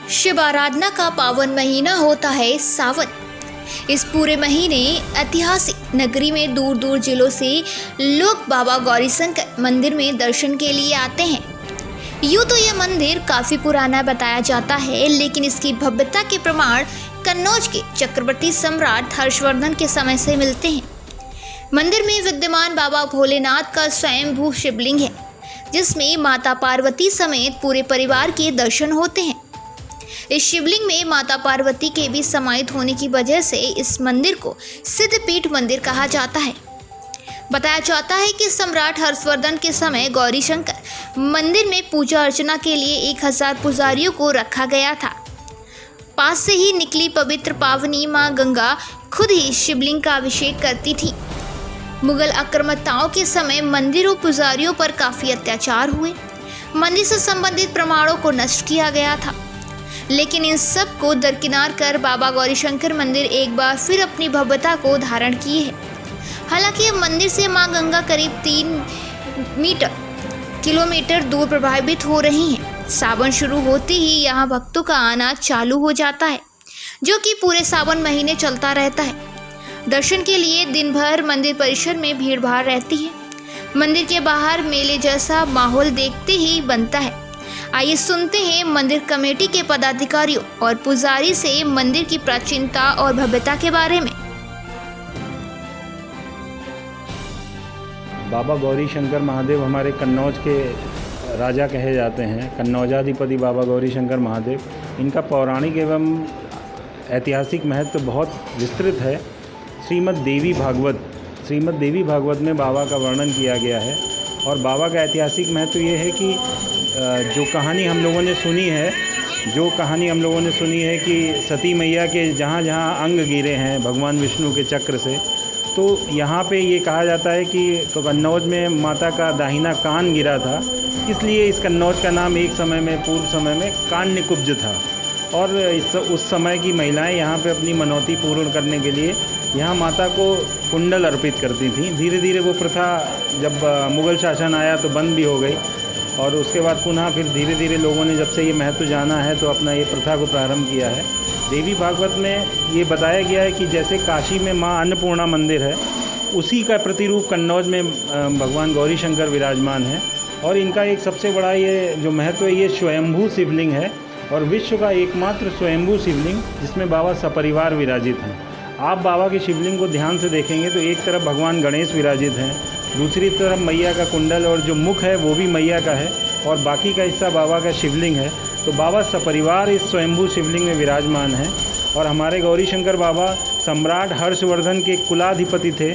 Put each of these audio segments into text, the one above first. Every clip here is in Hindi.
शिव आराधना का पावन महीना होता है सावन। इस पूरे महीने ऐतिहासिक नगरी में दूर दूर जिलों से लोग बाबा गौरीशंकर मंदिर में दर्शन के लिए आते हैं। यूँ तो यह मंदिर काफ़ी पुराना बताया जाता है, लेकिन इसकी भव्यता के प्रमाण कन्नौज के चक्रवर्ती सम्राट हर्षवर्धन के समय से मिलते हैं। मंदिर में विद्यमान बाबा भोलेनाथ का स्वयंभू शिवलिंग है, जिसमें माता पार्वती समेत पूरे परिवार के दर्शन होते हैं। इस शिवलिंग में माता पार्वती के भी समाहित होने की वजह से इस मंदिर को सिद्धपीठ मंदिर कहा जाता है। बताया जाता है कि सम्राट हर्षवर्धन के समय गौरीशंकर मंदिर में पूजा अर्चना के लिए 1000 पुजारियों को रखा गया था। पास से ही निकली पवित्र पावनी मां गंगा खुद ही शिवलिंग का अभिषेक करती थी। मुगल आक्रामकताओं के समय मंदिरों पुजारियों पर काफ़ी अत्याचार हुए। मंदिर से संबंधित प्रमाणों को नष्ट किया गया था, लेकिन इन सब को दरकिनार कर बाबा गौरीशंकर मंदिर एक बार फिर अपनी भव्यता को धारण किए है। हालांकि मंदिर से मां गंगा करीब 3 किलोमीटर दूर प्रभावित हो रही हैं। सावन शुरू होते ही यहाँ भक्तों का आना चालू हो जाता है, जो कि पूरे सावन महीने चलता रहता है। दर्शन के लिए दिन भर मंदिर परिसर में भीड़ भाड़ रहती है। मंदिर के बाहर मेले जैसा माहौल देखते ही बनता है। आइए सुनते हैं मंदिर कमेटी के पदाधिकारियों और पुजारी से मंदिर की प्राचीनता और भव्यता के बारे में। बाबा गौरीशंकर महादेव हमारे कन्नौज के राजा कहे जाते हैं। कन्नौजाधिपति बाबा गौरीशंकर महादेव, इनका पौराणिक एवं ऐतिहासिक महत्व बहुत विस्तृत है। श्रीमद् देवी भागवत में बाबा का वर्णन किया गया है। और बाबा का ऐतिहासिक महत्व ये है कि जो कहानी हम लोगों ने सुनी है कि सती मैया के जहाँ जहाँ अंग गिरे हैं भगवान विष्णु के चक्र से, तो यहाँ पे ये कहा जाता है कि तो कन्नौज में माता का दाहिना कान गिरा था, इसलिए इस कन्नौज का नाम एक समय में पूर्व समय में कान्यकुब्ज था। और उस समय की महिलाएं यहाँ पे अपनी मनौती पूर्ण करने के लिए यहाँ माता को कुंडल अर्पित करती थी। धीरे धीरे वो प्रथा जब मुग़ल शासन आया तो बंद भी हो गई, और उसके बाद पुनः फिर धीरे धीरे लोगों ने जब से ये महत्व जाना है तो अपना ये प्रथा को प्रारंभ किया है। देवी भागवत में ये बताया गया है कि जैसे काशी में माँ अन्नपूर्णा मंदिर है, उसी का प्रतिरूप कन्नौज में भगवान गौरीशंकर विराजमान है। और इनका एक सबसे बड़ा ये जो महत्व है, ये स्वयंभू शिवलिंग है और विश्व का एकमात्र स्वयंभू शिवलिंग जिसमें बाबा सपरिवार विराजित हैं। आप बाबा के शिवलिंग को ध्यान से देखेंगे तो एक तरफ भगवान गणेश विराजित हैं, दूसरी तरफ मैया का कुंडल और जो मुख है वो भी मैया का है, और बाकी का हिस्सा बाबा का शिवलिंग है। तो बाबा सपरिवार इस स्वयंभू शिवलिंग में विराजमान है। और हमारे गौरीशंकर बाबा सम्राट हर्षवर्धन के कुलाधिपति थे।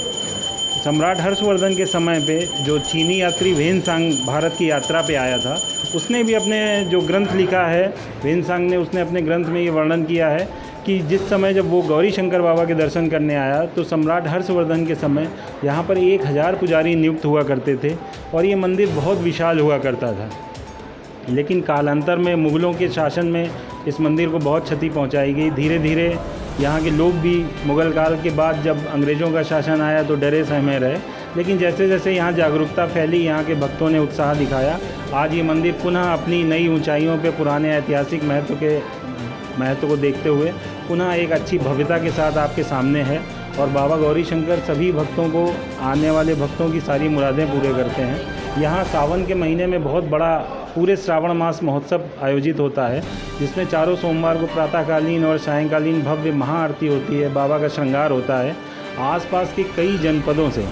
सम्राट हर्षवर्धन के समय पे जो चीनी यात्री वेनसांग भारत की यात्रा पे आया था, उसने भी अपने जो ग्रंथ लिखा है, वेनसांग ने, उसने अपने ग्रंथ में ये वर्णन किया है कि जिस समय जब वो गौरीशंकर बाबा के दर्शन करने आया तो सम्राट हर्षवर्धन के समय यहाँ पर 1000 पुजारी नियुक्त हुआ करते थे और ये मंदिर बहुत विशाल हुआ करता था। लेकिन कालांतर में मुग़लों के शासन में इस मंदिर को बहुत क्षति पहुँचाई गई। धीरे धीरे यहाँ के लोग भी मुग़ल काल के बाद जब अंग्रेज़ों का शासन आया तो डरे सहमे रहे, लेकिन जैसे जैसे यहाँ जागरूकता फैली, यहाँ के भक्तों ने उत्साह दिखाया, आज ये मंदिर पुनः अपनी नई ऊंचाइयों पे पुराने ऐतिहासिक महत्व को देखते हुए पुनः एक अच्छी भव्यता के साथ आपके सामने है। और बाबा गौरीशंकर सभी भक्तों को, आने वाले भक्तों की सारी मुरादें पूरे करते हैं। यहाँ सावन के महीने में बहुत बड़ा पूरे श्रावण मास महोत्सव आयोजित होता है, जिसमें चारों सोमवार को प्रातःकालीन और सायंकालीन भव्य महाआरती होती है, बाबा का श्रृंगार होता है। आसपास के कई जनपदों से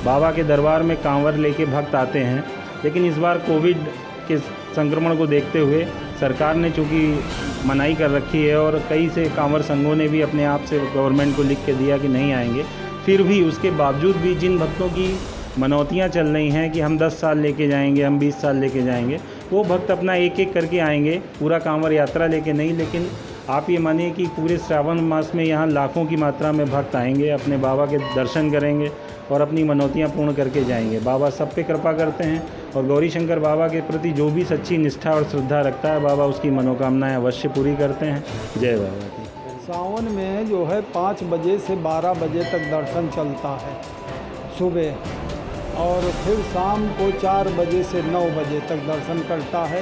बाबा के दरबार में कांवर लेके भक्त आते हैं, लेकिन इस बार कोविड के संक्रमण को देखते हुए सरकार ने चूँकि मनाही कर रखी है और कई से कांवर संघों ने भी अपने आप से गवर्नमेंट को लिख के दिया कि नहीं आएंगे, फिर भी उसके बावजूद भी जिन भक्तों की मनौतियाँ चल रही हैं कि हम 10 साल लेके जाएंगे, हम 20 साल लेके जाएंगे, वो भक्त अपना एक एक करके आएंगे, पूरा कांवर यात्रा लेके नहीं। लेकिन आप ये मानिए कि पूरे श्रावण मास में यहाँ लाखों की मात्रा में भक्त आएंगे, अपने बाबा के दर्शन करेंगे और अपनी मनौतियाँ पूर्ण करके जाएंगे। बाबा सब पे कृपा करते हैं और गौरीशंकर बाबा के प्रति जो भी सच्ची निष्ठा और श्रद्धा रखता है, बाबा उसकी मनोकामनाएं अवश्य पूरी करते हैं। जय बाबा की। सावन में जो है 5 बजे से 12 बजे तक दर्शन चलता है सुबह, और फिर शाम को 4 बजे से 9 बजे तक दर्शन करता है।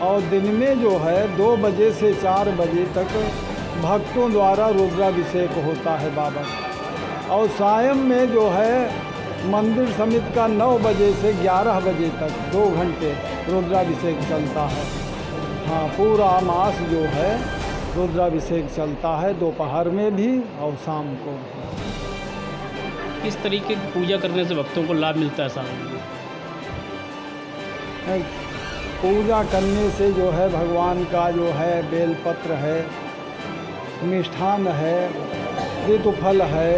और दिन में जो है 2 बजे से 4 बजे तक भक्तों द्वारा रुद्राभिषेक होता है बाबा का। और सायं में जो है मंदिर समिति का 9 बजे से 11 बजे तक 2 घंटे रुद्राभिषेक चलता है। हाँ, पूरा मास जो है रुद्राभिषेक चलता है, दोपहर में भी और शाम को भी। किस तरीके की पूजा करने से भक्तों को लाभ मिलता है सावन में? पूजा करने से जो है भगवान का जो है बेलपत्र है, मिष्ठान है, ऋतुफल है,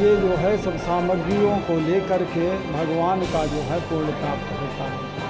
ये जो है सब सामग्रियों को लेकर के भगवान का जो है पूर्ण प्राप्त होता है।